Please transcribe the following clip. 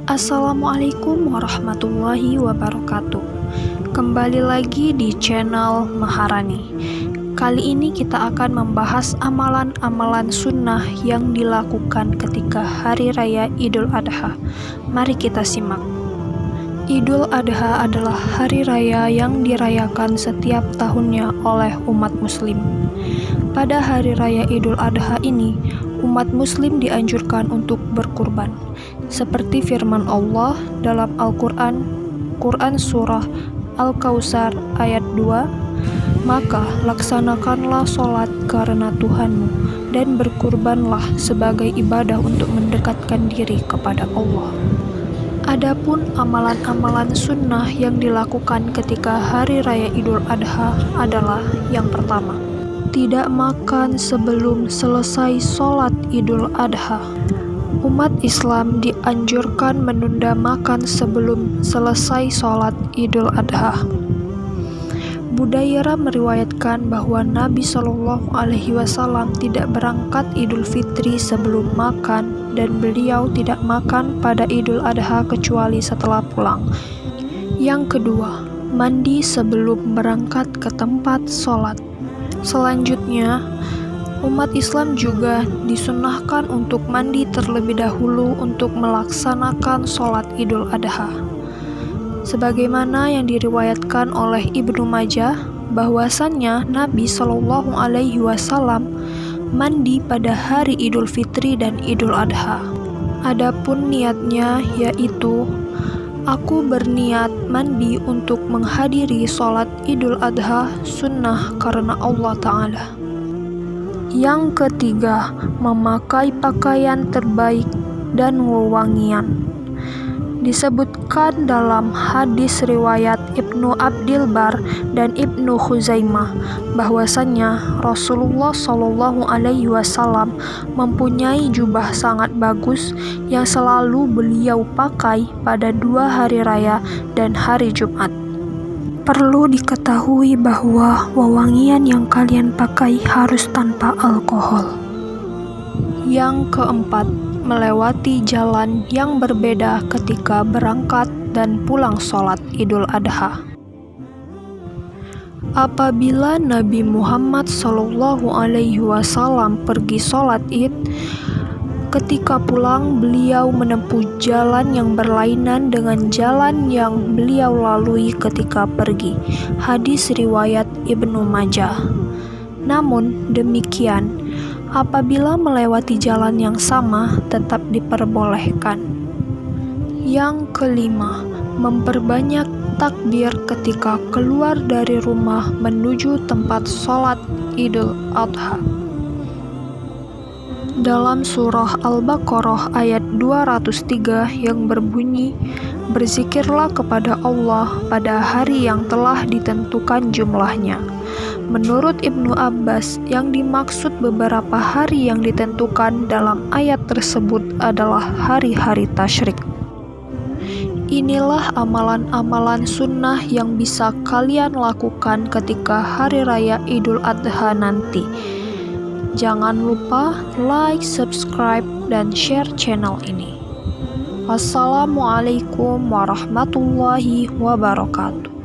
Assalamualaikum warahmatullahi wabarakatuh. Kembali lagi di channel Maharani. Kali ini kita akan membahas amalan-amalan sunnah yang dilakukan ketika Hari Raya Idul Adha. Mari kita simak. Idul Adha adalah hari raya yang dirayakan setiap tahunnya oleh umat muslim. Pada hari raya Idul Adha ini, umat muslim dianjurkan untuk berkurban. Seperti firman Allah dalam Al-Quran, Quran Surah Al-Kautsar ayat 2, maka laksanakanlah sholat karena Tuhanmu dan berkurbanlah sebagai ibadah untuk mendekatkan diri kepada Allah. Adapun amalan-amalan sunnah yang dilakukan ketika Hari Raya Idul Adha adalah yang pertama, tidak makan sebelum selesai sholat Idul Adha. Umat Islam dianjurkan menunda makan sebelum selesai sholat Idul Adha. Budairah meriwayatkan bahwa Nabi Shallallahu Alaihi Wasallam tidak berangkat Idul Fitri sebelum makan, dan beliau tidak makan pada Idul Adha kecuali setelah pulang. Yang kedua, mandi sebelum berangkat ke tempat sholat. Selanjutnya, umat Islam juga disunnahkan untuk mandi terlebih dahulu untuk melaksanakan sholat Idul Adha. Sebagaimana yang diriwayatkan oleh Ibnu Majah, bahwasannya Nabi Shallallahu Alaihi Wasallam mandi pada hari Idul Fitri dan Idul Adha. Adapun niatnya yaitu, aku berniat mandi untuk menghadiri sholat Idul Adha sunnah karena Allah Ta'ala. Yang ketiga, memakai pakaian terbaik dan wewangian. Disebutkan dalam hadis riwayat Ibnu Abdil Bar dan Ibnu Khuzaimah bahwasannya Rasulullah Shallallahu Alaihi Wasallam mempunyai jubah sangat bagus yang selalu beliau pakai pada 2 hari raya dan hari Jumat. Perlu diketahui bahwa wewangian yang kalian pakai harus tanpa alkohol. Yang keempat, melewati jalan yang berbeda ketika berangkat dan pulang sholat Idul Adha. Apabila Nabi Muhammad Shallallahu Alaihi Wasallam pergi sholat Id, ketika pulang beliau menempuh jalan yang berlainan dengan jalan yang beliau lalui ketika pergi. Hadis riwayat Ibnu Majah. Namun demikian, apabila melewati jalan yang sama tetap diperbolehkan. Yang kelima, memperbanyak takbir ketika keluar dari rumah menuju tempat sholat Idul Adha. Dalam surah Al-Baqarah ayat 203 yang berbunyi, berzikirlah kepada Allah pada hari yang telah ditentukan jumlahnya. Menurut Ibnu Abbas, yang dimaksud beberapa hari yang ditentukan dalam ayat tersebut adalah hari-hari tasyrik. Inilah amalan-amalan sunnah yang bisa kalian lakukan ketika Hari Raya Idul Adha nanti. Jangan lupa like, subscribe, dan share channel ini. Wassalamualaikum warahmatullahi wabarakatuh.